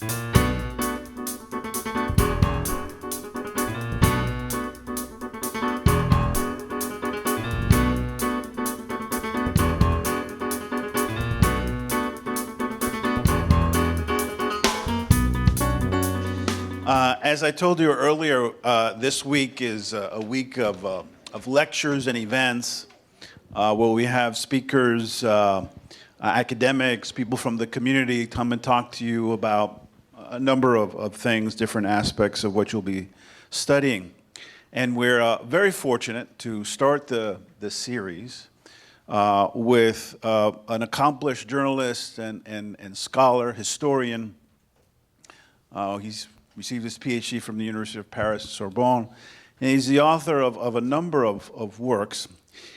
As I told you earlier, this week is a week of lectures and events where we have speakers, academics, people from the community come and talk to you about a number of things, different aspects of what you'll be studying. And we're very fortunate to start the series with an accomplished journalist and scholar, historian. He's received his PhD from the University of Paris, Sorbonne, and he's the author of a number of works.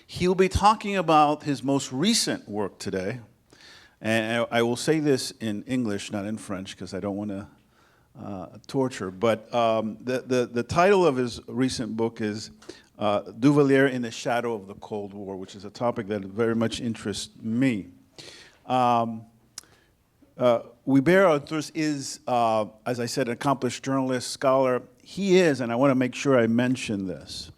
He'll be talking about his most recent work today, and I will say this in English, not in French, because I don't want to torture, but the title of his recent book is Duvalier in the Shadow of the Cold War, which is a topic that very much interests me. Hubert Arthurs is, as I said, an accomplished journalist, scholar. He is, and I want to make sure I mention this,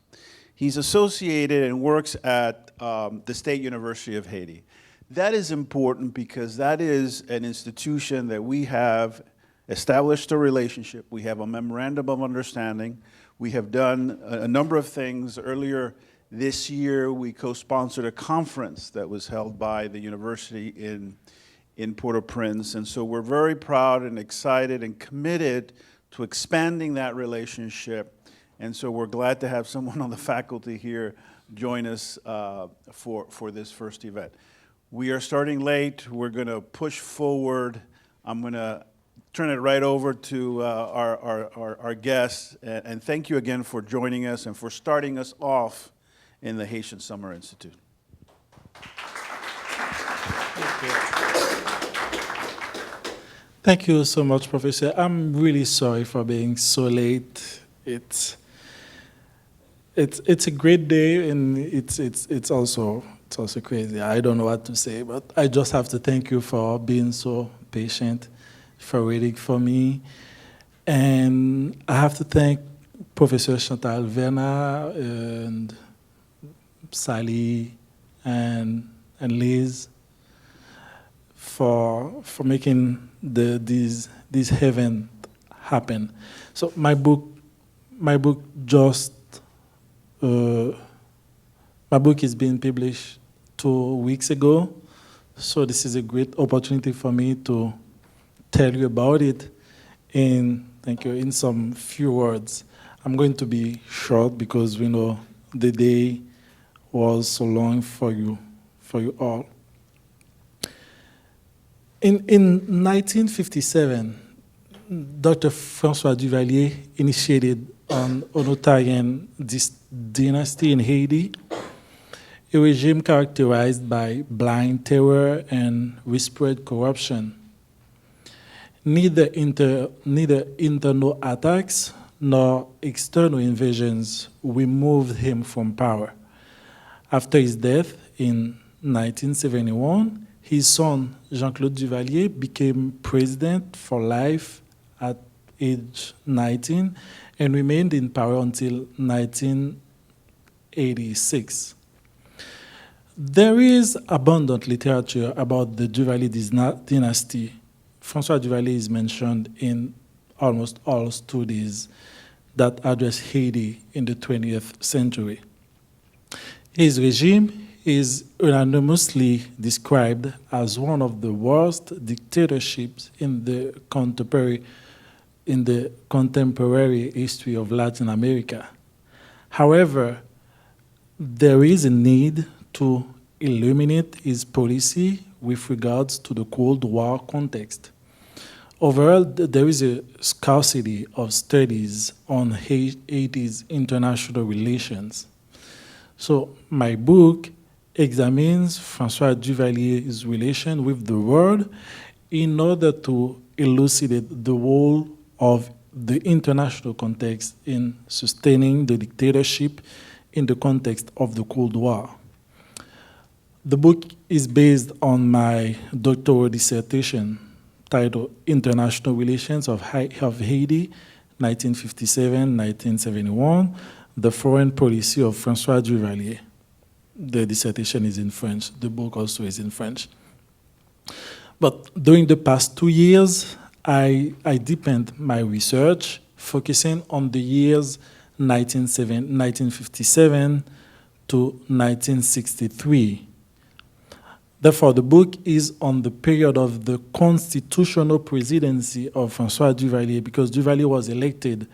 he's associated and works at the State University of Haiti. That is important because that is an institution that we have established a relationship. We have a memorandum of understanding. We have done a number of things. Earlier this year, we co-sponsored a conference that was held by the university in Port-au-Prince, and so we're very proud and excited and committed to expanding that relationship, and so we're glad to have someone on the faculty here join us for this first event. We are starting late. We're going to push forward. I'm going to turn it right over to our guests, and thank you again for joining us and for starting us off in the Haitian Summer Institute. Thank you. Thank you so much, Professor. I'm really sorry for being so late. It's a great day, and it's also crazy. I don't know what to say, but I just have to thank you for being so patient, for waiting for me, and I have to thank Professor Chantal Verna and Sally and Liz for making this event happen. So my book is being published 2 weeks ago. So this is a great opportunity for me to tell you about it. And thank you. In some few words, I'm going to be short because we know the day was so long for you all. In 1957, Dr. François Duvalier initiated an Onotarian dynasty in Haiti, a regime characterized by blind terror and widespread corruption. Neither internal attacks nor external invasions removed him from power. After his death in 1971, his son, Jean-Claude Duvalier, became president for life at age 19 and remained in power until 1986. There is abundant literature about the Duvalier dynasty. François Duvalier is mentioned in almost all studies that address Haiti in the 20th century. His regime is unanimously described as one of the worst dictatorships in the contemporary history of Latin America. However, there is a need to illuminate his policy with regards to the Cold War context. Overall, there is a scarcity of studies on Haiti's international relations. So my book examines François Duvalier's relation with the world in order to elucidate the role of the international context in sustaining the dictatorship in the context of the Cold War. The book is based on my doctoral dissertation titled International Relations of Haiti, 1957-1971, The Foreign Policy of François Duvalier. The dissertation is in French. The book also is in French. But during the past 2 years, I deepened my research, focusing on the years 1957 to 1963. Therefore, the book is on the period of the constitutional presidency of François Duvalier, because Duvalier was elected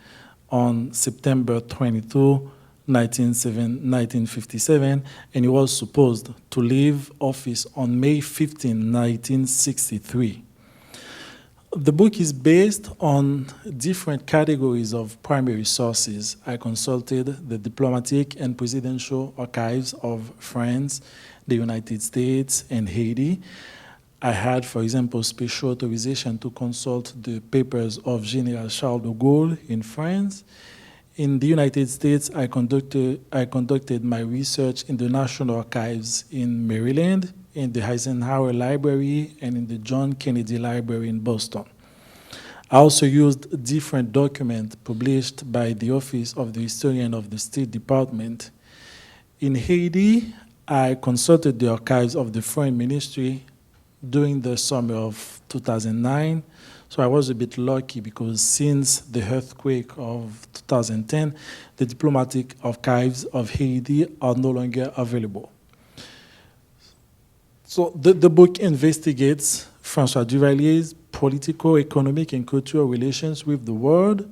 on September 22, 1957, and he was supposed to leave office on May 15, 1963. The book is based on different categories of primary sources. I consulted the diplomatic and presidential archives of France, the United States, and Haiti. I had, for example, special authorization to consult the papers of General Charles de Gaulle in France. In the United States, I conducted my research in the National Archives in Maryland, in the Eisenhower Library, and in the John Kennedy Library in Boston. I also used different documents published by the Office of the Historian of the State Department. In Haiti, I consulted the archives of the Foreign Ministry during the summer of 2009. So I was a bit lucky because since the earthquake of 2010, the diplomatic archives of Haiti are no longer available. So the book investigates François Duvalier's political, economic, and cultural relations with the world.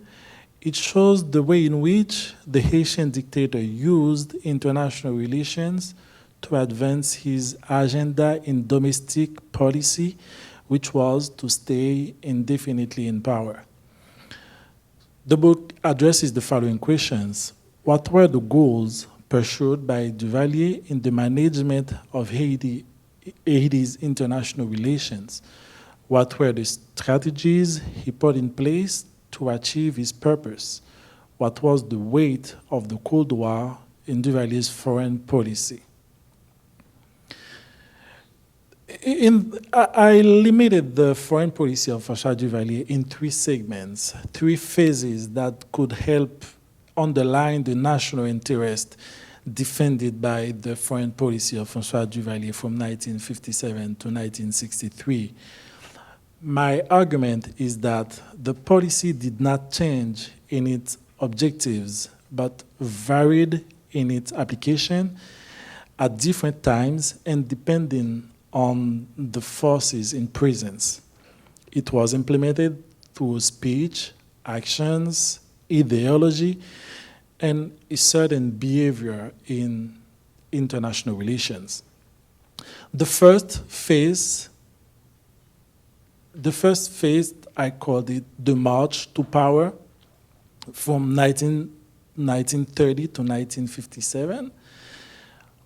It shows the way in which the Haitian dictator used international relations to advance his agenda in domestic policy, which was to stay indefinitely in power. The book addresses the following questions. What were the goals pursued by Duvalier in the management of Haiti's international relations? What were the strategies he put in place to achieve his purpose? What was the weight of the Cold War in Duvalier's foreign policy? I limited the foreign policy of François Duvalier in 3 segments, 3 phases that could help underline the national interest defended by the foreign policy of François Duvalier from 1957 to 1963. My argument is that the policy did not change in its objectives, but varied in its application at different times and depending on the forces in presence. It was implemented through speech, actions, ideology, and a certain behavior in international relations. The first phase, I called it the march to power from 1930 to 1957.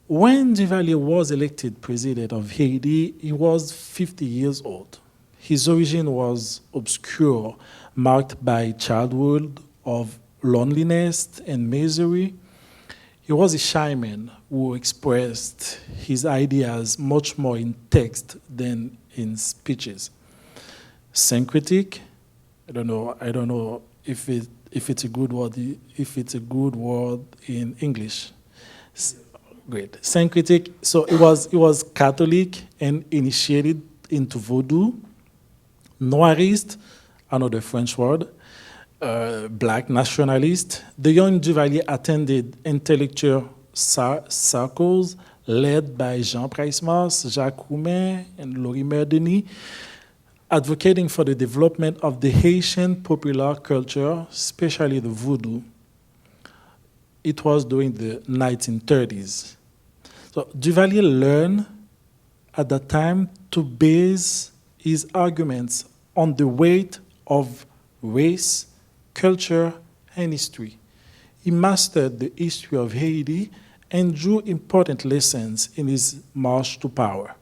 When Duvalier was elected president of Haiti, he was 50 years old. His origin was obscure, marked by childhood of loneliness and misery. He was a shy man who expressed his ideas much more in text than in speeches. Syncretic, I don't know if it's a good word in English. Great. Syncretic, so it was Catholic and initiated into Voodoo. Noirist, another French word, black nationalist. The young Duvalier attended intellectual circles led by Jean Price-Mars, Jacques Roumain, and Lorimer Denis, advocating for the development of the Haitian popular culture, especially the Voodoo. It was during the 1930s. So Duvalier learned at that time to base his arguments on the weight of race, culture, and history. He mastered the history of Haiti and drew important lessons in his march to power.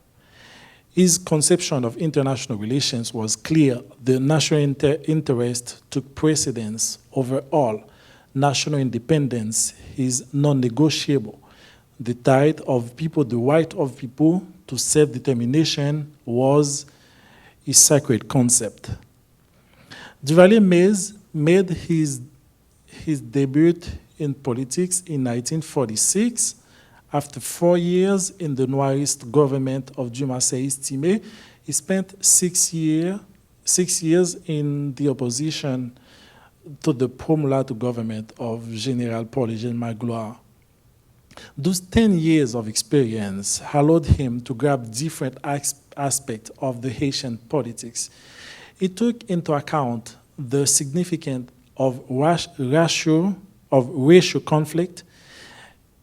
His conception of international relations was clear. The national interest took precedence over all. National independence is non-negotiable. The right of people to self-determination was is sacred concept. Duvalier made his debut in politics in 1946 after 4 years in the Noirist government of Dumassé Estimé. He spent 6 years in the opposition to the pro-mulatto government of Général Paul-Eugène Magloire. Those 10 years of experience allowed him to grab different aspects of the Haitian politics. He took into account the significance of racial conflict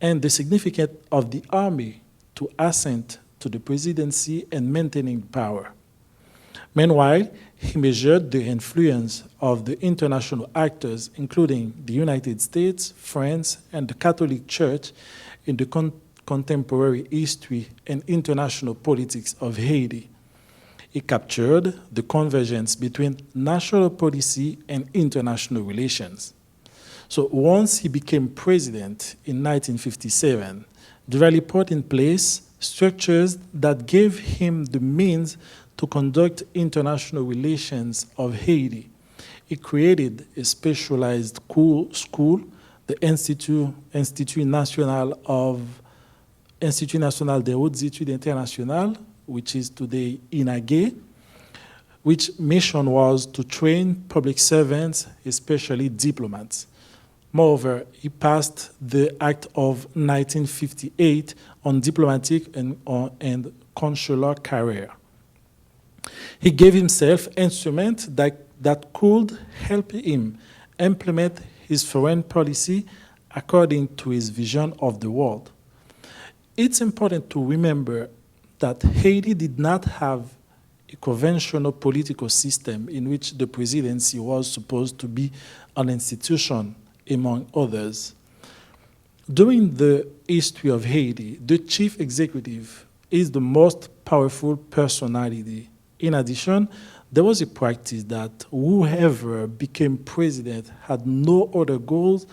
and the significance of the army to assent to the presidency and maintaining power. Meanwhile, he measured the influence of the international actors, including the United States, France, and the Catholic Church, in the contemporary history and international politics of Haiti. He captured the convergence between national policy and international relations. So once he became president in 1957, Duvalier put in place structures that gave him the means to conduct international relations of Haiti. He created a specialized school, the Institut National des Hautes Études Internationales, which is today INAGE, which mission was to train public servants, especially diplomats. Moreover, he passed the Act of 1958 on diplomatic and consular career. He gave himself instruments that could help him implement his foreign policy according to his vision of the world. It's important to remember that Haiti did not have a conventional political system in which the presidency was supposed to be an institution among others. During the history of Haiti, the chief executive is the most powerful personality. In addition, there was a practice that whoever became president had no other goals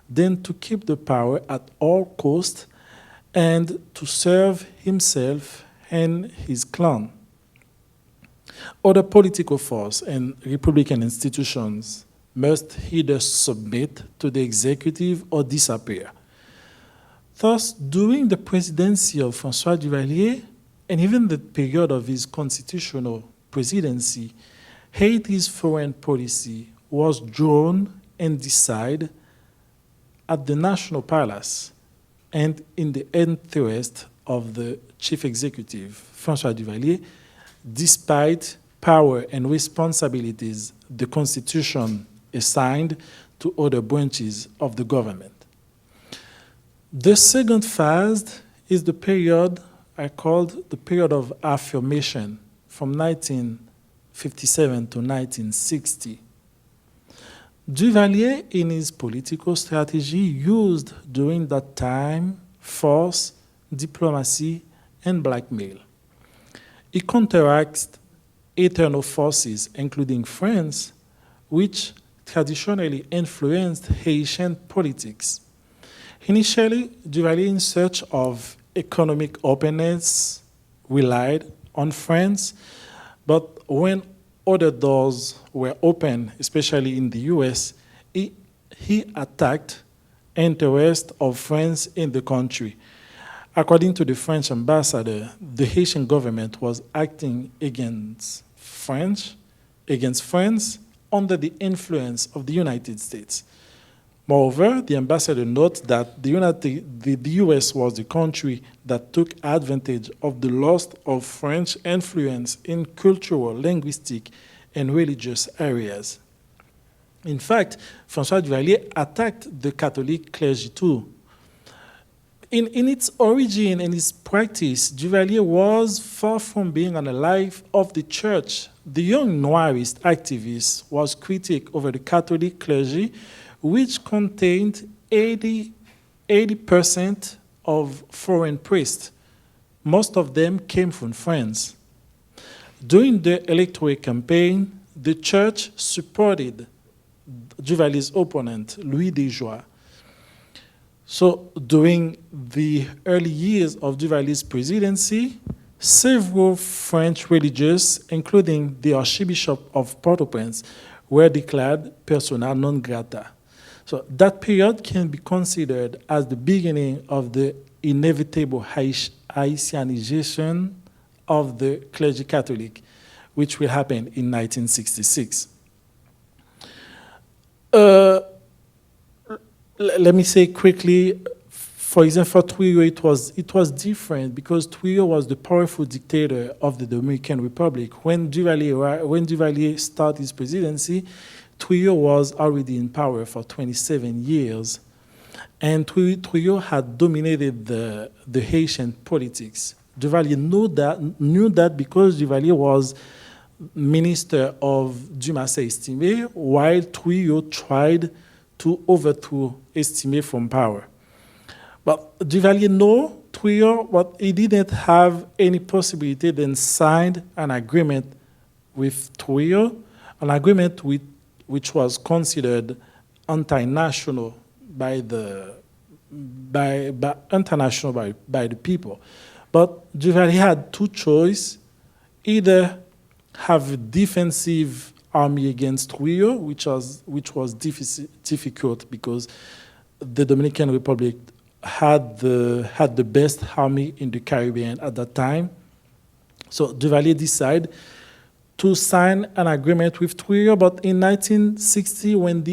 than to keep the power at all costs and to serve himself and his clan. Other political forces and republican institutions must either submit to the executive or disappear. Thus, during the presidency of François Duvalier, and even the period of his constitutional presidency, Haiti's foreign policy was drawn and decided at the National Palace and in the interest of the chief executive, François Duvalier, despite power and responsibilities the Constitution assigned to other branches of the government. The second phase is the period I called the period of affirmation from 1957 to 1960. Duvalier, in his political strategy, used during that time force, diplomacy, and blackmail. He counteracted external forces, including France, which traditionally influenced Haitian politics. Initially, Duvalier, in search of economic openness, relied on France, but when other doors were open, especially in the US, he attacked interests of France in the country. According to the French ambassador, the Haitian government was acting against France under the influence of the United States. Moreover, the ambassador notes that the US was the country that took advantage of the loss of French influence in cultural, linguistic, and religious areas. In fact, François Duvalier attacked the Catholic clergy too. In its origin and its practice, Duvalier was far from being an ally of the church. The young Noirist activist was critic over the Catholic clergy, which contained 80% of foreign priests. Most of them came from France. During the electoral campaign, the church supported Duvalier's opponent, Louis Desjoie. So during the early years of Duvalier's presidency, Several French religious, including the Archbishop of Port-au-Prince, were declared persona non grata. So that period can be considered as the beginning of the inevitable Haitianization of the clergy Catholic, which will happen in 1966. Let me say quickly, for example, for Trujillo, it was different because Trujillo was the powerful dictator of the Dominican Republic. When Duvalier started his presidency, Trujillo was already in power for 27 years. And Trujillo had dominated the Haitian politics. Duvalier knew that because Duvalier was minister of Dumas Estimé, while Trujillo tried to overthrow Estimé from power. But Duvalier knew Trujillo, but he didn't have any possibility, then signed an agreement with Trujillo, an agreement which was considered anti-national by the people. But Duvalier had two choices: either have a defensive army against Trujillo, which was difficult because the Dominican Republic had the best army in the Caribbean at that time. So Duvalier decided to sign an agreement with Trujillo, but in 1960, when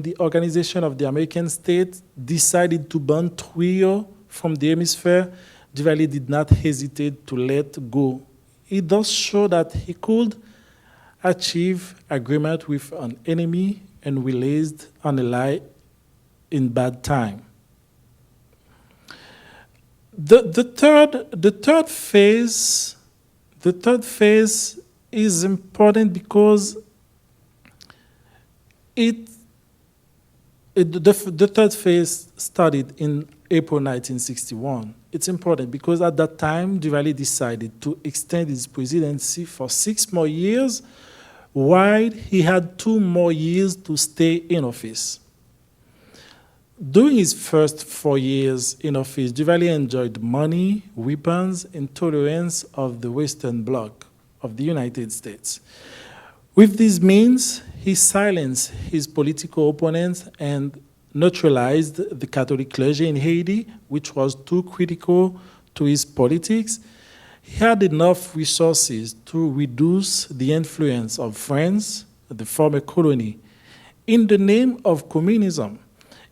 the Organization of the American States decided to ban Trujillo from the hemisphere, Duvalier did not hesitate to let go. It does show that he could achieve agreement with an enemy and released an ally in bad time. The third phase is important because the third phase started in April 1961. It's important because at that time, Duvalier decided to extend his presidency for 6 more years, while he had 2 more years to stay in office. During his first 4 years in office, Duvalier enjoyed money, weapons, and tolerance of the Western Bloc of the United States. With these means, he silenced his political opponents and neutralized the Catholic clergy in Haiti, which was too critical to his politics. He had enough resources to reduce the influence of France, the former colony. In the name of communism,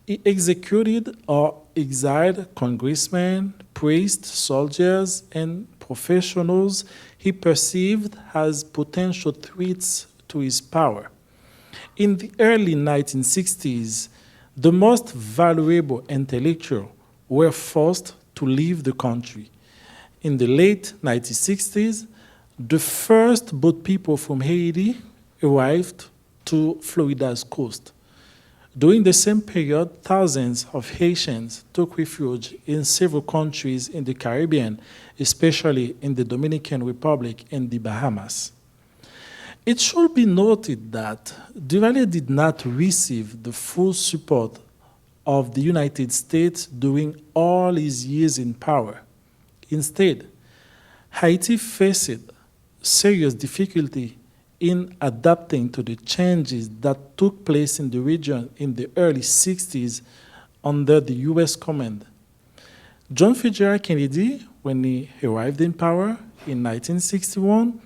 he executed or exiled congressmen, priests, soldiers, and professionals he perceived as potential threats to his power. In the early 1960s, the most valuable intellectuals were forced to leave the country. In the late 1960s, the first boat people from Haiti arrived to Florida's coast. During the same period, thousands of Haitians took refuge in several countries in the Caribbean, especially in the Dominican Republic and the Bahamas. It should be noted that Duvalier did not receive the full support of the United States during all his years in power. Instead, Haiti faced serious difficulty in adapting to the changes that took place in the region in the early 60s under the U.S. command. John Fitzgerald Kennedy, when he arrived in power in 1961,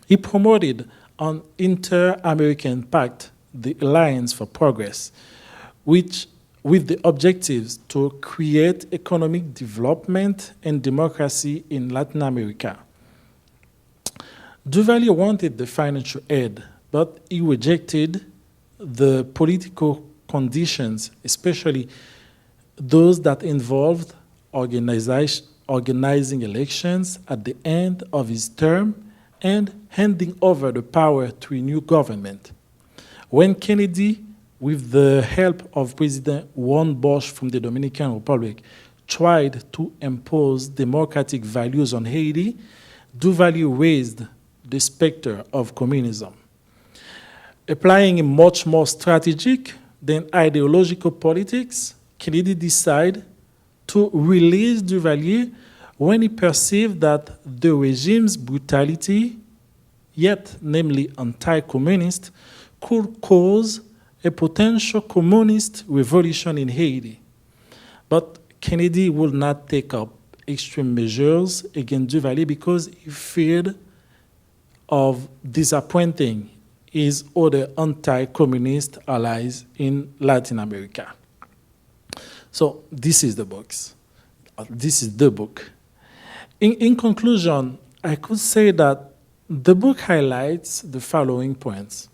he promoted an inter-American pact, the Alliance for Progress, which with the objectives to create economic development and democracy in Latin America. Duvalier wanted the financial aid, but he rejected the political conditions, especially those that involved organizing elections at the end of his term and handing over the power to a new government. When Kennedy, with the help of President Juan Bosch from the Dominican Republic, tried to impose democratic values on Haiti, Duvalier raised the specter of communism. Applying a much more strategic than ideological politics, Kennedy decided to release Duvalier when he perceived that the regime's brutality, yet namely anti-communist, could cause a potential communist revolution in Haiti. But Kennedy would not take up extreme measures against Duvalier because he feared of disappointing his other anti-communist allies in Latin America. So this is the books. This is the book. In conclusion, I could say that the book highlights the following points.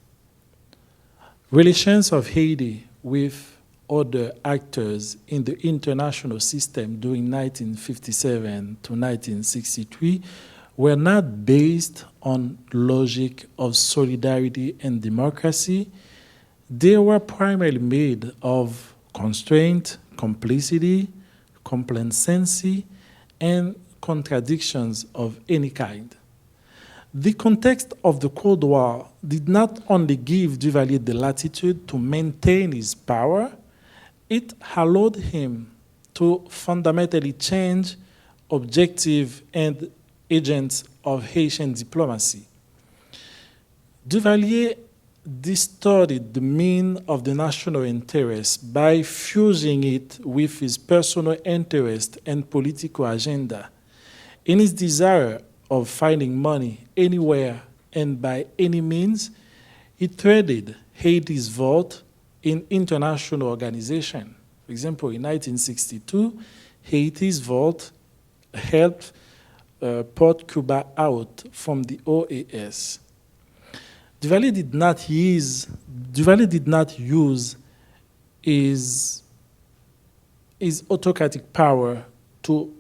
Relations of Haiti with other actors in the international system during 1957 to 1963 were not based on logic of solidarity and democracy. They were primarily made of constraint, complicity, complacency, and contradictions of any kind. The context of the Cold War did not only give Duvalier the latitude to maintain his power, it allowed him to fundamentally change objective and agents of Haitian diplomacy. Duvalier distorted the meaning of the national interest by fusing it with his personal interest and political agenda. In his desire of finding money anywhere and by any means, he traded Haiti's vote in international organizations. For example, in 1962, Haiti's vote helped Port Cuba out from the OAS. Duvalier did not use his autocratic power to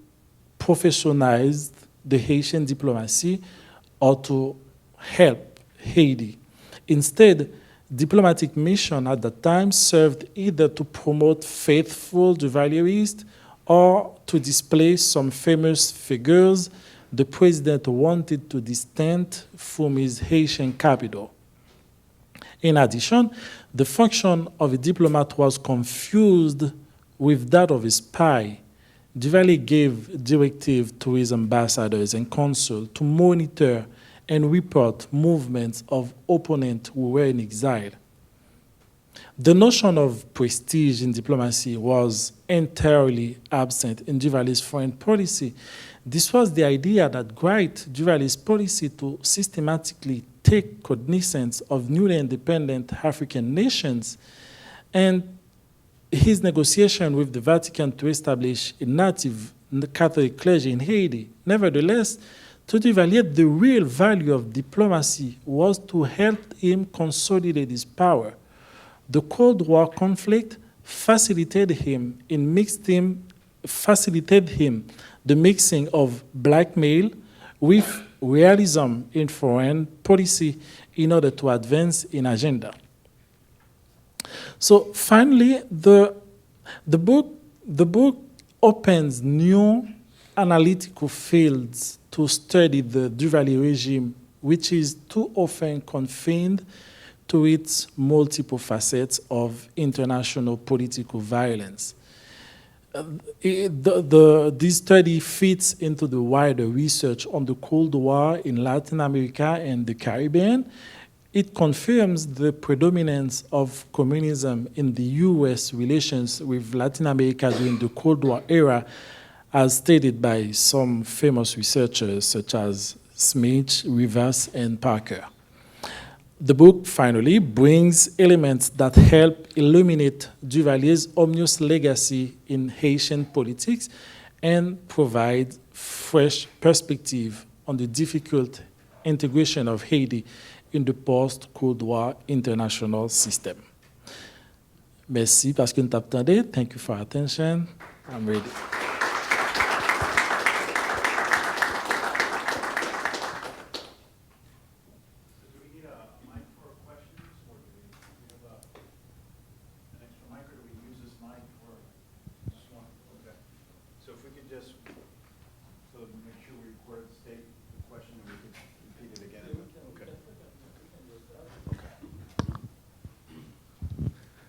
professionalize the Haitian diplomacy or to help Haiti. Instead, diplomatic mission at that time served either to promote faithful Duvalierists or to display some famous figures the president wanted to distance from his Haitian capital. In addition, the function of a diplomat was confused with that of a spy. Duvalier gave directive to his ambassadors and consuls to monitor and report movements of opponents who were in exile. The notion of prestige in diplomacy was entirely absent in Duvalier's foreign policy. This was the idea that guided Duvalier's policy to systematically take cognizance of newly independent African nations, and his negotiation with the Vatican to establish a native Catholic clergy in Haiti. Nevertheless, to Duvalier, the real value of diplomacy was to help him consolidate his power. The Cold War conflict facilitated him the mixing of blackmail with realism in foreign policy in order to advance an agenda. So finally, the book opens new analytical fields to study the Duvalier regime, which is too often confined to its multiple facets of international political violence. This study fits into the wider research on the Cold War in Latin America and the Caribbean. It confirms the predominance of communism in the U.S. relations with Latin America during the Cold War era, as stated by some famous researchers such as Smith, Rivas, and Parker. The book, finally, brings elements that help illuminate Duvalier's ominous legacy in Haitian politics and provide fresh perspective on the difficult integration of Haiti in the post-Cold War international system. Merci parce que nous t'attendez. Thank you for your attention. I'm ready.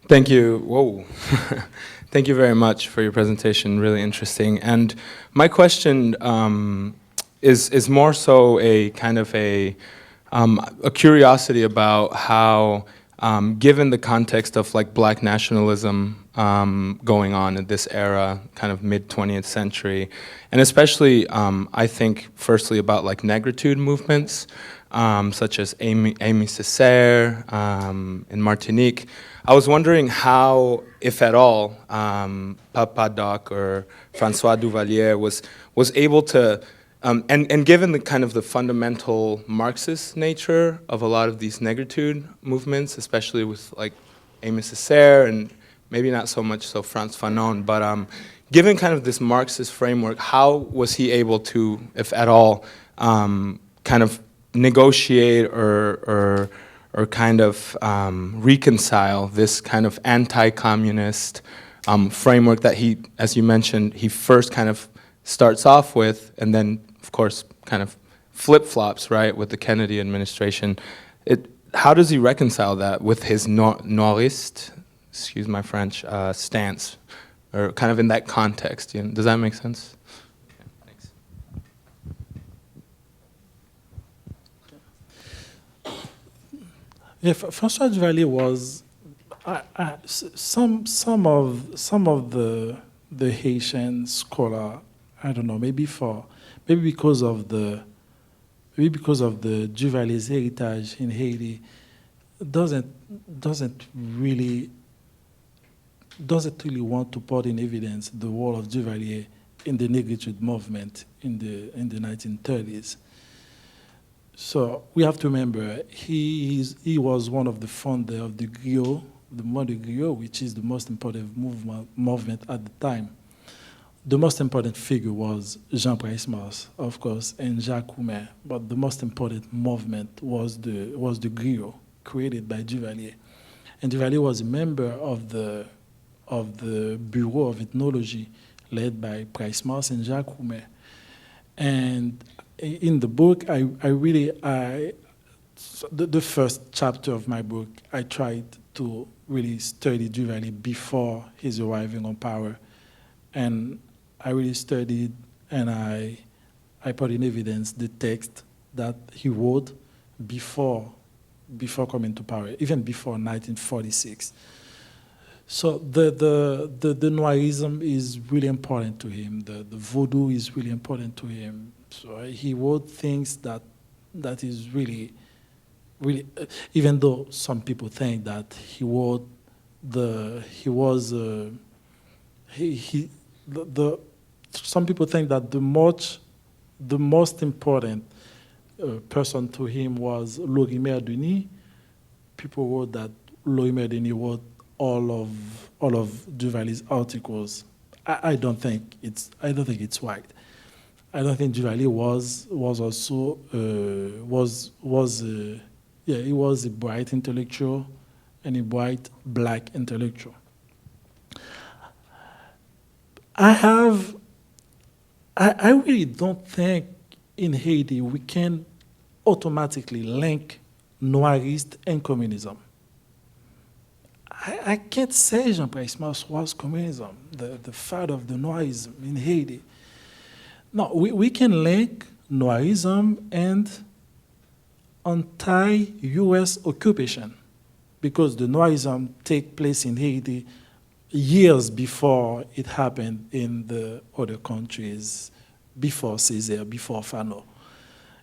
Thank you. Whoa. Thank you very much for your presentation, really interesting. And my question is more so a kind of a curiosity about how, given the context of like black nationalism going on in this era, kind of mid-20th century, and especially I think firstly about like negritude movements, such as Aimé Césaire in Martinique. I was wondering how, if at all, Papa Doc or François Duvalier was able to, and given the kind of the fundamental Marxist nature of a lot of these negritude movements, especially with like Aimé Césaire and maybe not so much so Frantz Fanon, but given kind of this Marxist framework, how was he able to, if at all, kind of negotiate or kind of reconcile this kind of anti-communist framework that he, as you mentioned, he first kind of starts off with, and then, of course, kind of flip-flops, right, with the Kennedy administration. How does he reconcile that with his noirist, excuse my French, stance, or kind of in that context? You know, does that make sense? Thanks. Yeah, François Duvalier was some of the Haitian scholar. I don't know, maybe because of the Duvalier's heritage in Haiti, doesn't really want to put in evidence the role of Duvalier in the negritude movement in the 1930s. So we have to remember he was one of the founders of the griot, the modern griot, which is the most important movement at the time. The most important figure was Jean Price-Mars, of course, and Jacques Roumain, but the most important movement was the griot created by Duvalier. And Duvalier was a member of the Bureau of Ethnology led by Price-Mars and Jacques Roumain. And in the book, the first chapter of my book, I tried to really study Duvalier before his arriving on power. And I really studied and I put in evidence the text that he wrote before coming to power, even before 1946. So the noirism is really important to him. The voodoo is really important to him. So he wrote things that is really, even though some people think that some people think that the most important person to him was Lorimer Denis. People wrote that Lorimer Denis wrote all of Duvalier's articles. I don't think it's right. I don't think Duvalier was he was a bright intellectual and a bright black intellectual. I really don't think in Haiti we can automatically link noirist and communism. I can't say Jean Price-Mars was communism, the father of the noirism in Haiti. No, we can link noirism and anti-US occupation, because the noirism take place in Haiti years before it happened in the other countries, before Césaire, before Fanon.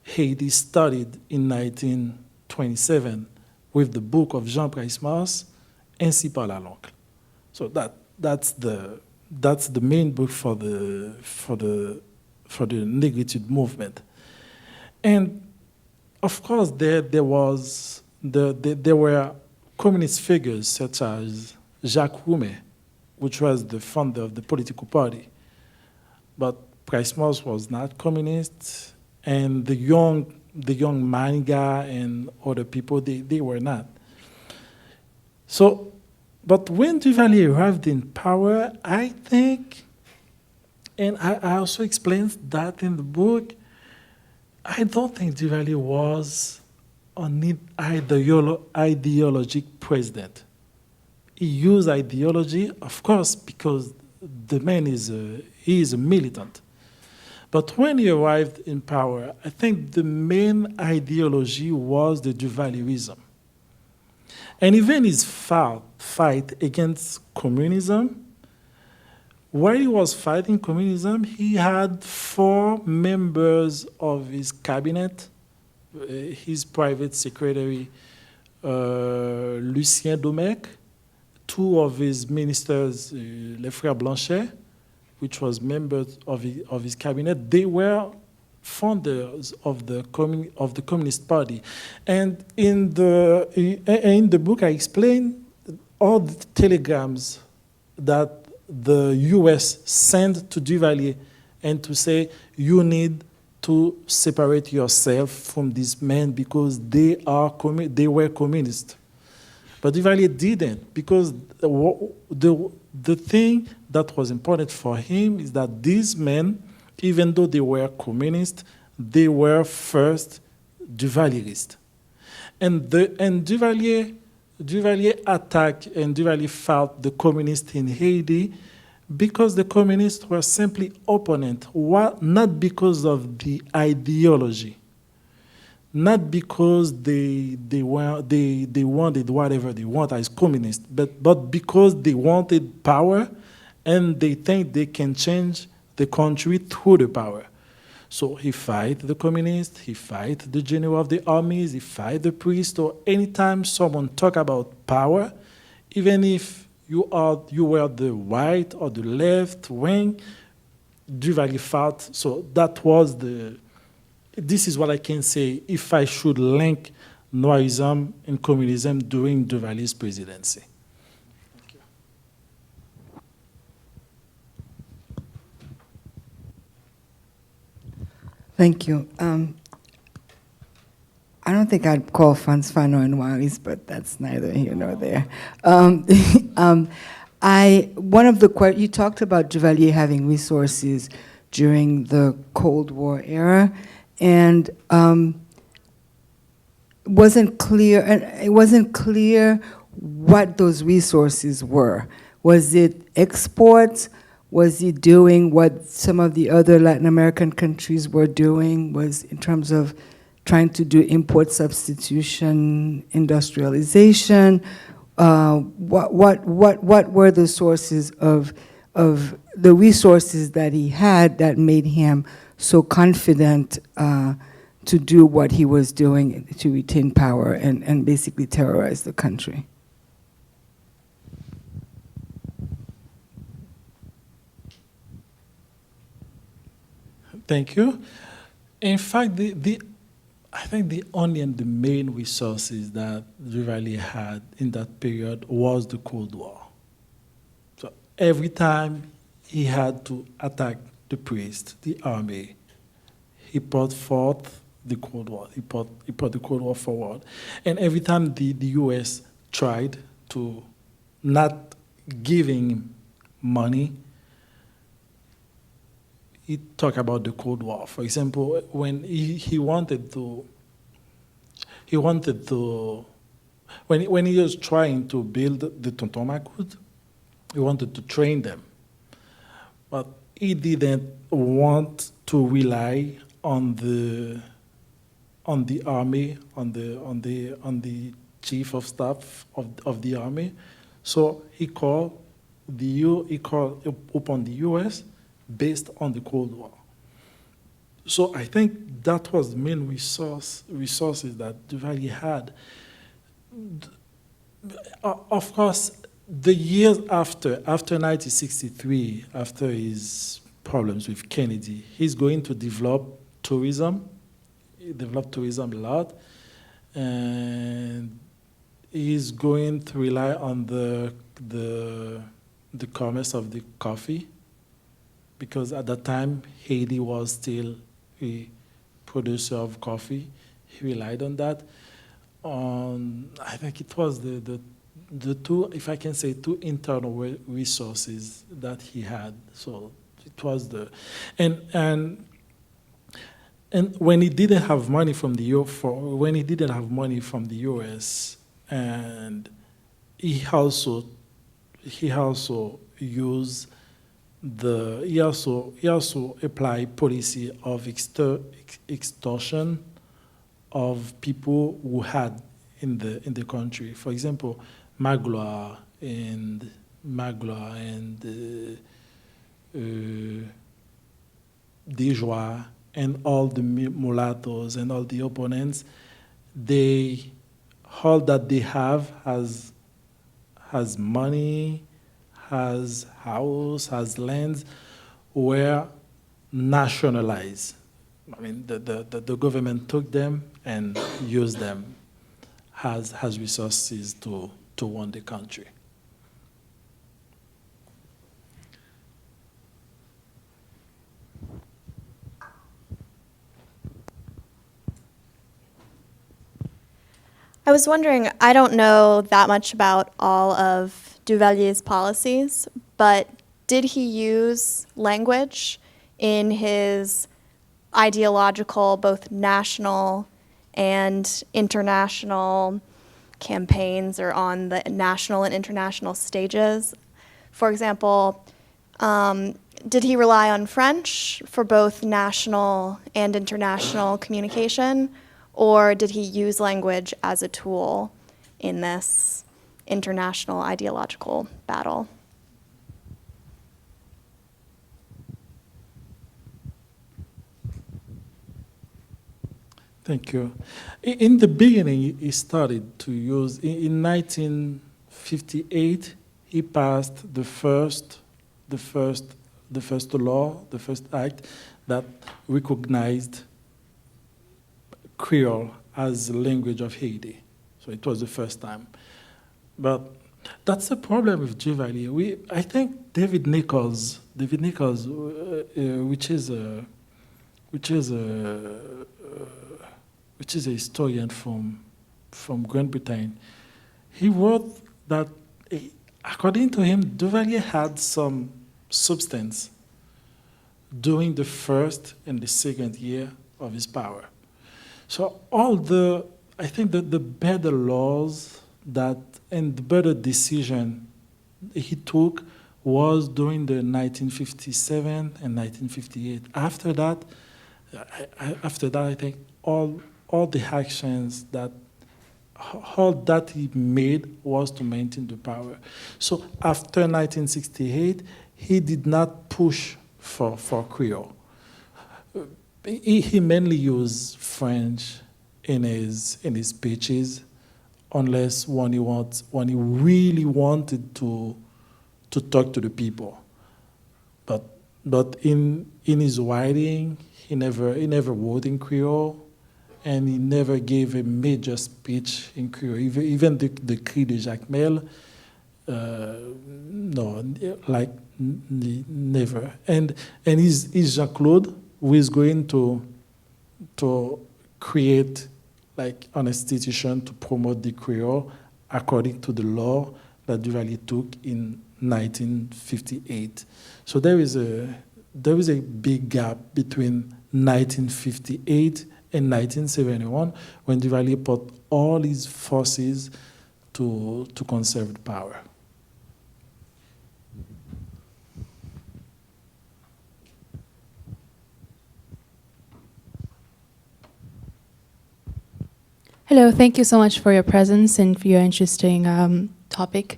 Haiti started in 1927 with the book of Jean Price-Mars, Ainsi parla l'oncle. So that's the main book for the negritude movement. And of course there were communist figures such as Jacques Roumain, which was the founder of the political party. But Price-Mars was not communist, and the young Maniga and other people, they were not. So, but when Duvalier arrived in power, I think, and I also explained that in the book, I don't think Duvalier was an ideologic president. he used ideology, of course, because the man he is a militant. But when he arrived in power, I think the main ideology was the Duvalierism. And even his fight against communism, while he was fighting communism, he had 4 members of his cabinet, his private secretary, Lucien Domecq, 2 of his ministers, les Frères Blanchet, which was members of his cabinet. They were founders of the Communist Party. And in the book, I explain all the telegrams that the US sent to Duvalier and to say, you need to separate yourself from these men because they were communist. But Duvalier didn't, because the thing that was important for him is that these men, even though they were communist, they were first Duvalierist. And Duvalier attacked and Duvalier fought the communists in Haiti because the communists were simply opponents, not because of the ideology, not because they wanted whatever they want as communists, but because they wanted power and they think they can change the country through the power. So he fight the communists, he fight the general of the armies, he fight the priest. Or anytime someone talk about power, even if you were the right or the left wing, Duvalier fought. So that was this is what I can say if I should link Noirism and communism during Duvalier's presidency. Thank you. I don't think I'd call Frantz Fanon and Noiris, but that's neither here nor there. You talked about Duvalier having resources during the Cold War era, and it wasn't clear what those resources were. Was it exports? Was he doing what some of the other Latin American countries were doing, was in terms of trying to do import substitution, industrialization? What were the sources of the resources that he had that made him so confident to do what he was doing to retain power and basically terrorize the country? Thank you. In fact, I think the only and the main resources that Duvalier had in that period was the Cold War. So every time he had to attack the priest, the army, he brought forth the Cold War. He brought the Cold War forward. And every time the US tried to not giving him money, he talked about the Cold War. For example, when he wanted to, when he was trying to build the Tonton Macoute, he wanted to train them, but he didn't want to rely on the army, on the chief of staff of the army. So he called upon the US based on the Cold War. So I think that was the main resources that Duvalier had. Of course, the years after 1963, after his problems with Kennedy, he's going to develop tourism. He developed tourism a lot, and he's going to rely on the commerce of the coffee, because at that time Haiti was still a producer of coffee. He relied on that. I think it was the two, if I can say, two internal resources that he had. So it was and when he didn't have money from the US, and he also he also used he also applied policy of extortion of people who had in the country. For example, Magloire and Dejoie and all the mulattoes and all the opponents, all that they have has money, has house, has lands, were nationalized. I mean, the government took them and used them as resources to run the country. I was wondering, I don't know that much about all of Duvalier's policies, but did he use language in his ideological, both national and international campaigns or on the national and international stages? For example, did he rely on French for both national and international communication? Or did he use language as a tool in this international ideological battle? Thank you. In the beginning, he started to use, in 1958, he passed the first law, the first act that recognized Creole as the language of Haiti. So it was the first time. But that's the problem with Duvalier. I think David Nichols, which is a historian from Great Britain, he wrote that, according to him, Duvalier had some substance during the first and the second year of his power. So I think that the better laws and the better decision he took was during the 1957 and 1958. After that, I think all the actions all that he made was to maintain the power. So after 1968, he did not push for Creole. He mainly used French in his speeches, unless when he really wanted to talk to the people. But in his writing, he never wrote in Creole, and he never gave a major speech in Creole. Even the Cri de Jacmel, no, like never. And is Jean-Claude, who is going to create like an institution to promote the Creole according to the law that Duvalier took in 1958. So there is a big gap between 1958 and 1971 when Duvalier put all his forces to conserve the power. Hello, thank you so much for your presence and for your interesting topic.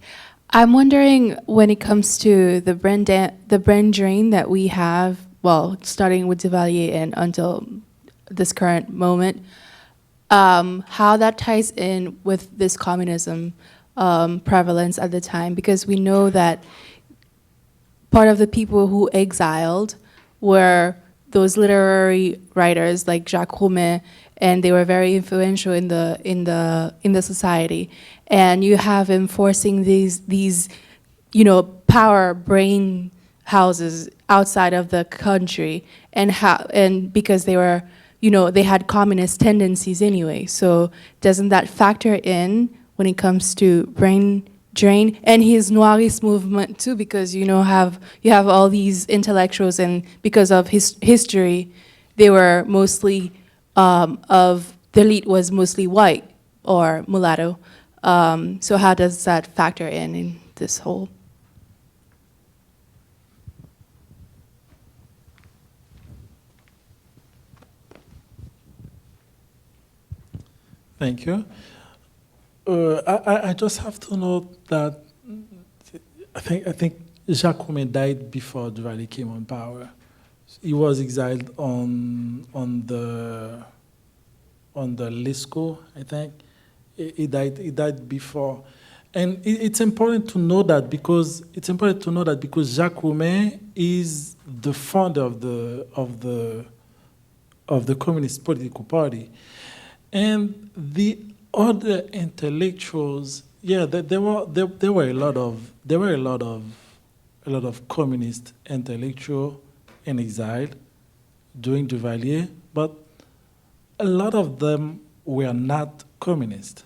I'm wondering, when it comes to the brain drain that we have, well, starting with Duvalier and until this current moment, how that ties in with this communism prevalence at the time, because we know that part of the people who exiled were those literary writers like Jacques Roumet, and they were very influential in the society. And you have him forcing these power brain houses outside of the country, and because they were they had communist tendencies anyway. So doesn't that factor in when it comes to brain drain and his Noirist movement too? Because you have all these intellectuals, and because of his history, they were mostly the elite was mostly white or mulatto. So how does that factor in this whole Thank you. I just have to note that I think Jacques Roumain died before Duvalier came on power. He was exiled on the Lisco, I think. He died before. And it's important to know that because Jacques Roumain is the founder of the Communist Political Party. And the other intellectuals, yeah, there were a lot of communist intellectuals in exile during Duvalier, but a lot of them were not communist.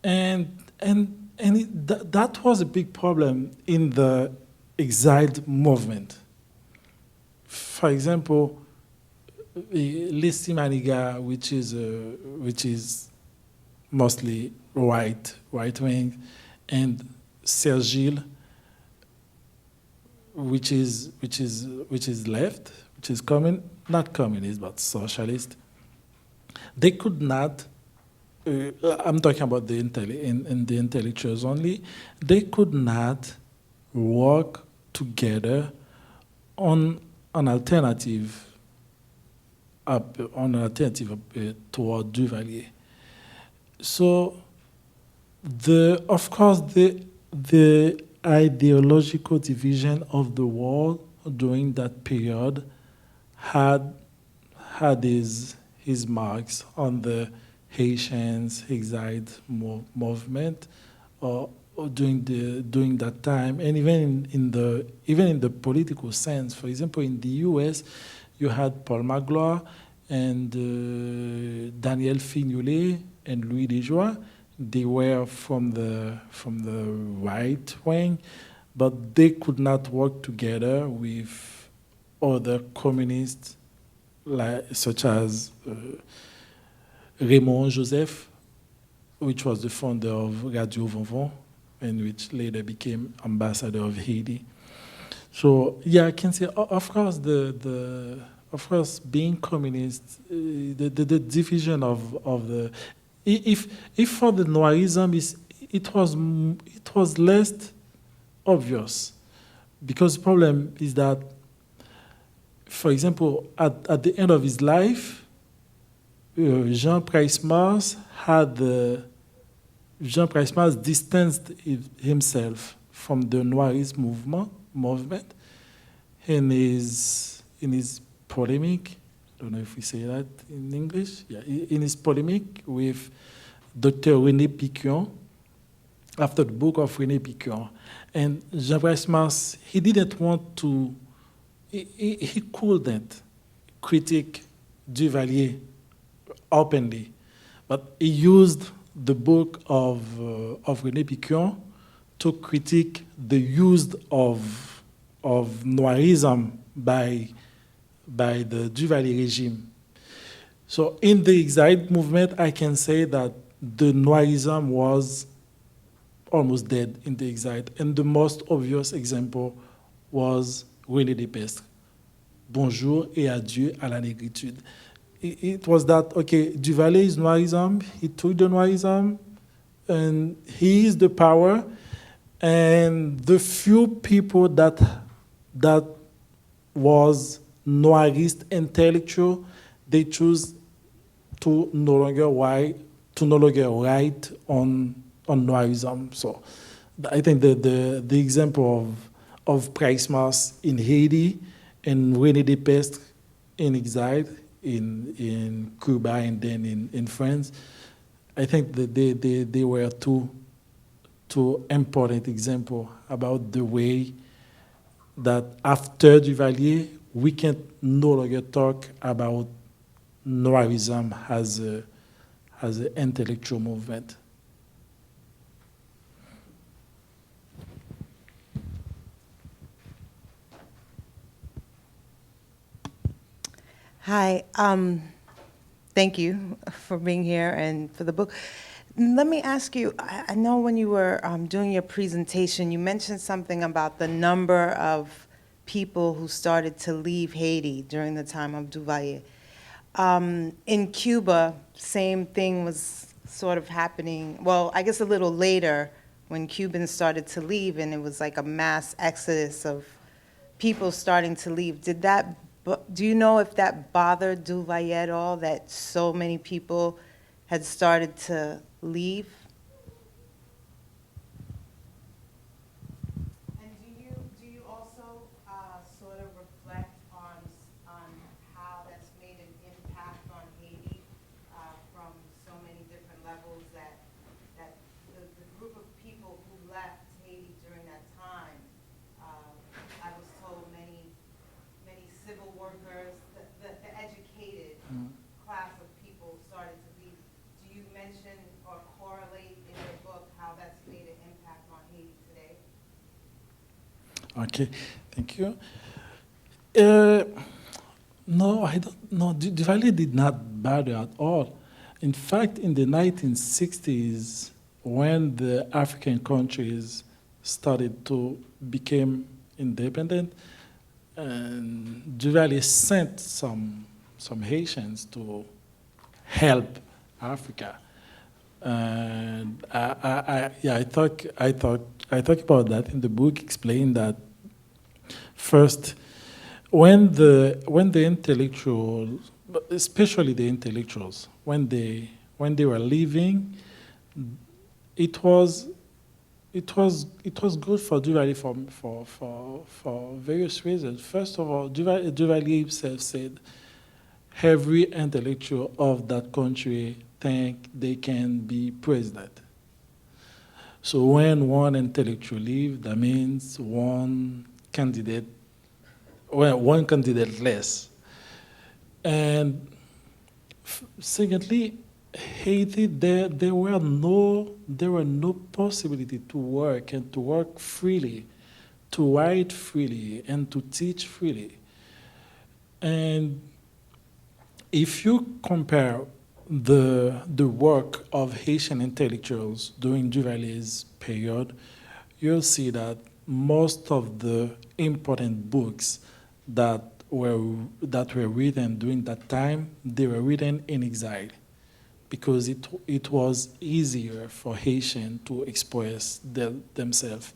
And that was a big problem in the exiled movement. For example, Lissi Maniga, which is mostly right wing, and Sergil, which is left, which is not communist but socialist. They could not. I'm talking about the the intellectuals only. They could not work together on an alternative toward Duvalier. So, of course, the ideological division of the world during that period had his marks on the Haitians exiled movement, or during that time, and even in the political sense. For example, in the U.S., you had Paul Magloire and Daniel Fignolet and Louis Desjoie. They were from the right wing, but they could not work together with other communists, such as Raymond Joseph, which was the founder of Radio Vonvon, and which later became ambassador of Haiti. So yeah, I can say, of course, of course, being communist, the division of the, if for the Noirism it was less obvious, because the problem is that, for example, at the end of his life, Jean Price-Mars distanced himself from the Noirist movement in his polemic. I don't know if we say that in English. Yeah, in his polemic with Dr. René Piquion, after the book of René Piquion. And Jean Price-Mars, he didn't want to, he couldn't critique Duvalier openly, but he used the book of René Piquion to critique the use of Noirism by the Duvalier regime. So in the exiled movement, I can say that the Noirism was almost dead in the exile. And the most obvious example was René Despestre. Bonjour et adieu à la négritude. It was that, okay, Duvalier is Noirism, he took the Noirism, and he is the power, and the few people that was Noirist intellectual, they choose to no longer write on Noirism. So I think the example of Price-Mars in Haiti and René Despestre in exile in Cuba and then in France, I think that they were two important examples about the way that after Duvalier, we can no longer talk about Noirism as an intellectual movement. Hi, thank you for being here and for the book. Let me ask you, I know when you were doing your presentation, you mentioned something about the number of people who started to leave Haiti during the time of Duvalier. In Cuba, same thing was sort of happening, well, I guess a little later, when Cubans started to leave, and it was like a mass exodus of people starting to leave. Do you know if that bothered Duvalier at all, that so many people had started to leave? And do you also sort of reflect on how that's made an impact on Haiti from so many different levels, that the group of people who left Haiti during that time, I was told many civil workers, the educated class of people started to leave. Do you mention or correlate in your book how that's made an impact on Haiti today? Okay, thank you. No, I don't. No, Duvalier did not bother at all. In fact, in the 1960s, when the African countries started to become independent, and Duvalier sent some Haitians to help Africa. And I talk about that in the book, explain that first, when the intellectuals, especially the intellectuals, when they were leaving, it was good for Duvalier for various reasons. First of all, Duvalier himself said every intellectual of that country think they can be president. So when one intellectual leaves, that means one candidate less. And secondly, Haiti, there were no possibility to work and to work freely, to write freely, and to teach freely. And if you compare the work of Haitian intellectuals during Duvalier's period, you'll see that most of the important books that were written during that time, they were written in exile, because it was easier for Haitians to express themselves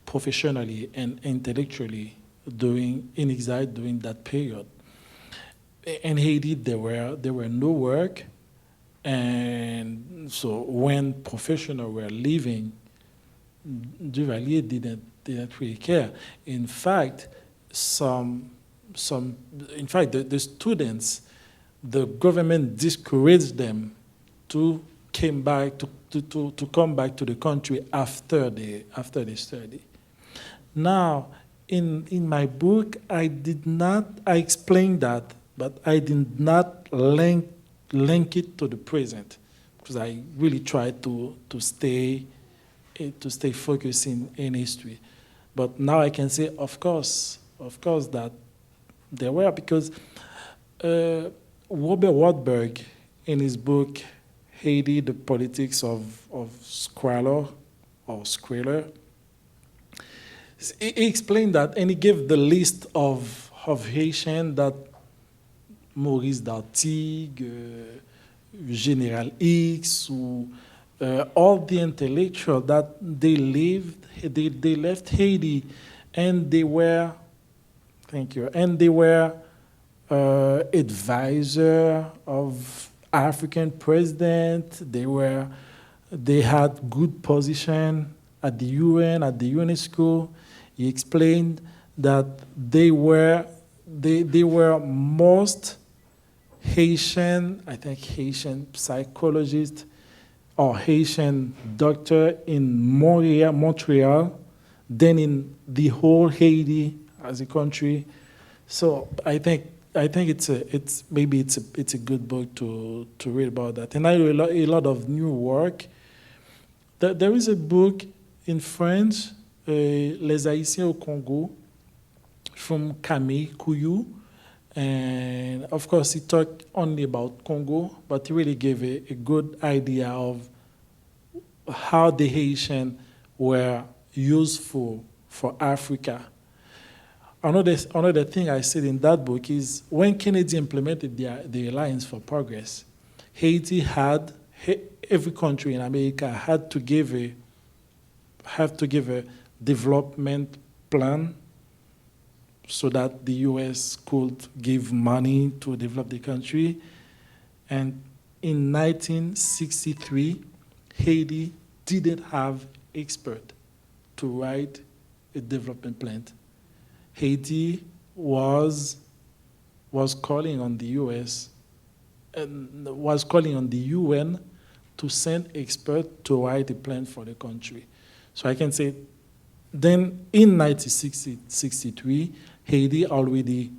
professionally and intellectually in exile during that period. In Haiti, there were no work, and so when professionals were leaving, Duvalier didn't really care. In fact, the students, the government discouraged them to come back to the country after they study. Now, in my book, I explained that, but I did not link it to the present, because I really tried to stay focused in history. But now I can say, of course, that there were, because Robert Wartburg, in his book Haiti, The Politics of Squalor, he explained that, and he gave the list of Haitians that Maurice Dartigue, General X, all the intellectuals that they left Haiti, and they were, advisor of African president. They had good position at the UN, at the UNESCO. He explained that they were most Haitian psychologist or Haitian doctor in Montreal than in the whole Haiti as a country. So I think it's a good book to read about that. And I read a lot of new work. There is a book in French, Les Haïtiens au Congo, from Camille Couillou. And of course, he talked only about Congo, but he really gave a good idea of how the Haitians were useful for Africa. Another thing I said in that book is when Kennedy implemented the Alliance for Progress, Haiti had, every country in America had to give a development plan so that the US could give money to develop the country. And in 1963, Haiti didn't have expert to write a development plan. Haiti was calling on the US and was calling on the UN to send experts to write a plan for the country. So I can say then in 1963, Haiti already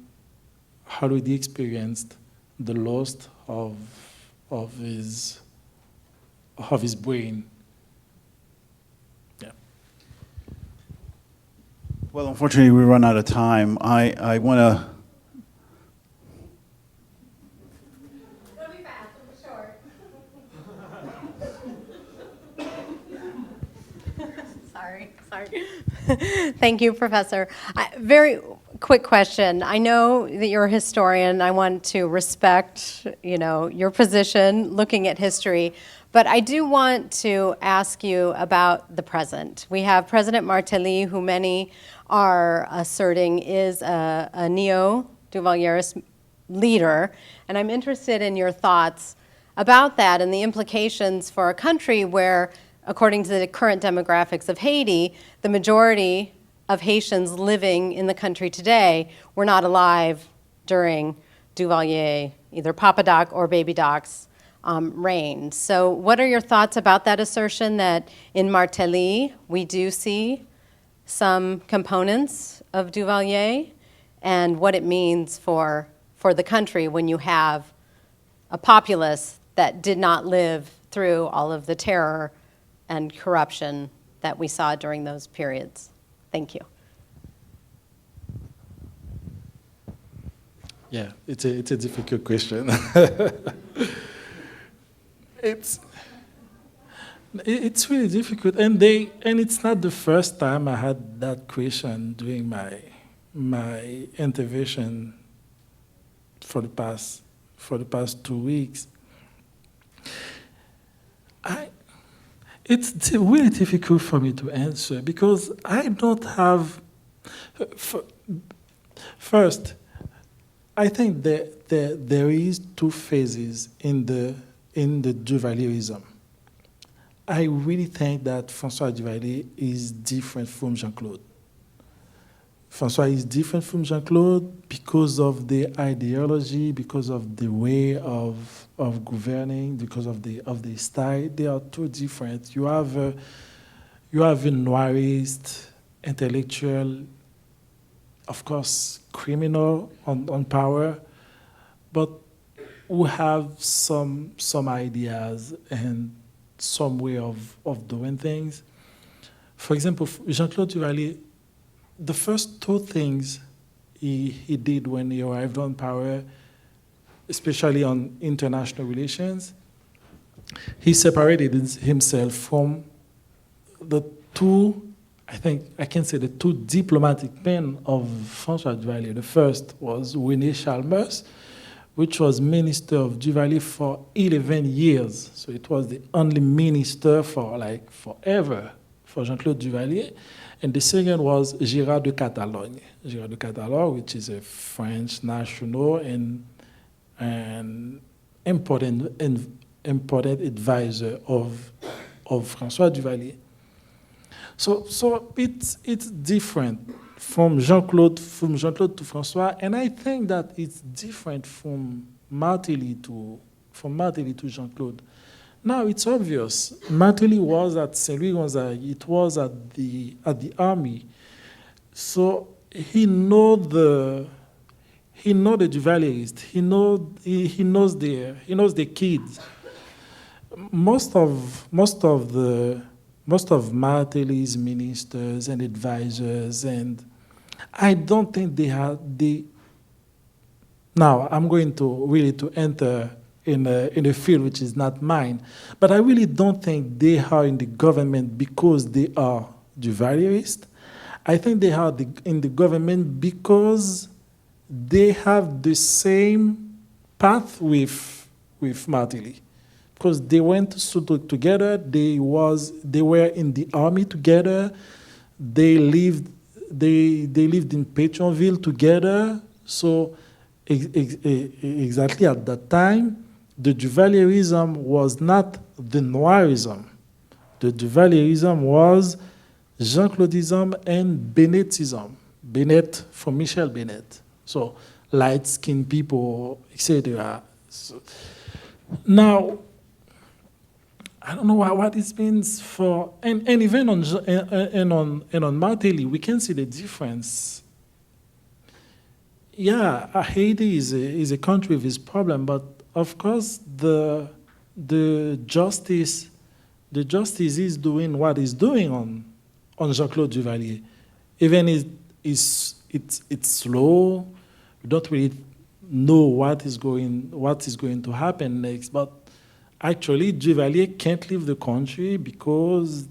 experienced the loss of his brain. Yeah. Well, unfortunately, we run out of time. I want to. It'll be fast, it'll be short. Sorry. Thank you, Professor. Very quick question. I know that you're a historian. I want to respect, your position looking at history, but I do want to ask you about the present. We have President Martelly, who many are asserting is a neo-Duvalierist leader, and I'm interested in your thoughts about that and the implications for a country where, according to the current demographics of Haiti, the majority of Haitians living in the country today were not alive during Duvalier, either Papa Doc or Baby Doc's reign. So what are your thoughts about that assertion that in Martelly we do see some components of Duvalier, and what it means for the country when you have a populace that did not live through all of the terror and corruption that we saw during those periods? Thank you. Yeah, it's a difficult question. It's really difficult, and it's not the first time I had that question during my intervention for the past 2 weeks. It's really difficult for me to answer because I don't have. First, I think that there is two phases in the Duvalierism. I really think that François Duvalier is different from Jean-Claude. François is different from Jean-Claude because of the ideology, because of the way of governing, because of the style. They are too different. You have a noirist, intellectual, of course, criminal on power, but who have some ideas and some way of doing things. For example, Jean-Claude Duvalier, the first two things he did when he arrived on power, especially on international relations, he separated himself from the two, I think I can say the two diplomatic men of François Duvalier. The first was René Chalmers, which was minister of Duvalier for 11 years. So it was the only minister for like forever for Jean-Claude Duvalier. And the second was Gérard de Catalogne. Gérard de Catalogne, which is a French national and important advisor of François Duvalier. So it's different from Jean-Claude to François, and I think that it's different from Martelly to Jean-Claude. Now it's obvious. Martelly was at Saint Louis Gonzague. It was at the army, so he knows the Duvalierist. He knows the kids. Most of Martelly's ministers and advisors, and I don't think they. Now I'm going to enter in a field which is not mine, but I really don't think they are in the government because they are Duvalierist. I think they are in the government because they have the same path with Martelly. Because they went together, they were in the army together, they lived in Pétionville together. So exactly at that time, the Duvalierism was not the Noirism. The Duvalierism was Jean-Claudism and Bennettism. Bennett from Michel Bennett. So light-skinned people, etc. So, now, I don't know what this means for, and even on Martelly, we can see the difference. Yeah, Haiti is a country with this problem, but of course the justice is doing what it's doing on Jean-Claude Duvalier. Even it's slow. We don't really know what is going to happen next. But actually, Duvalier can't leave the country because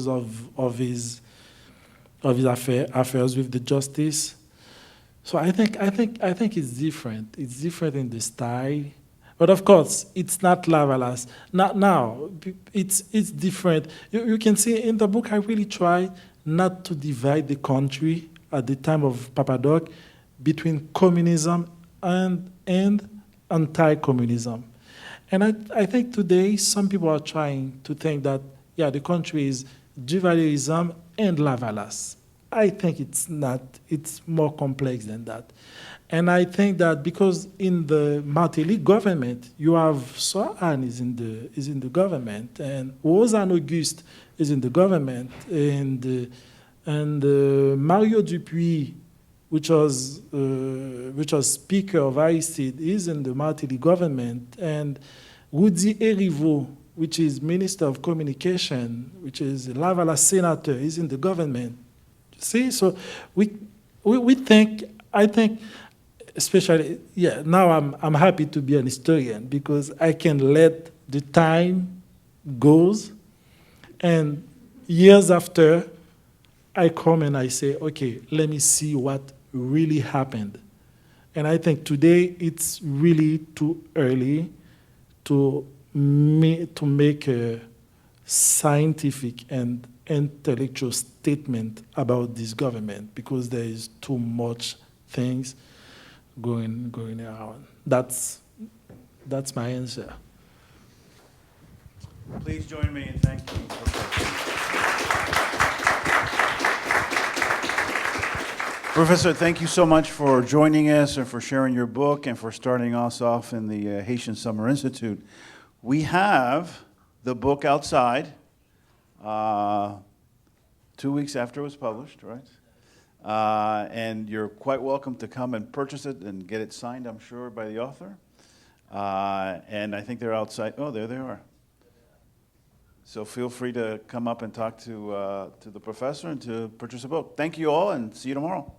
of his affairs with the justice. So I think it's different. It's different in the style. But of course, it's not Lavalas. Not now. It's different. You can see in the book, I really try not to divide the country at the time of Papadoc between communism and anti-communism. And I think today some people are trying to think that, yeah, the country is Duvalierism and Lavalas. I think it's not. It's more complex than that. And I think that because in the Martelly government, you have Sohan is in the government, and Rosanne Auguste is in the government, and Mario Dupuis, which was Speaker of ICID, is in the Martelly government, and Woody Erivo, which is Minister of Communication, which is Lavalas Senator, is in the government. See, so we think, I think, especially, yeah, now I'm happy to be an historian because I can let the time goes, and years after, I come and I say, okay, let me see what really happened. And I think today it's really too early to make a scientific and intellectual statement about this government because there is too much things going around. That's my answer. Please join me in thanking Professor, thank you so much for joining us and for sharing your book and for starting us off in the Haitian Summer Institute. We have the book outside 2 weeks after it was published, right? And you're quite welcome to come and purchase it and get it signed, I'm sure, by the author. And I think they're outside. Oh, there they are. So feel free to come up and talk to the professor and to purchase a book. Thank you all, and see you tomorrow.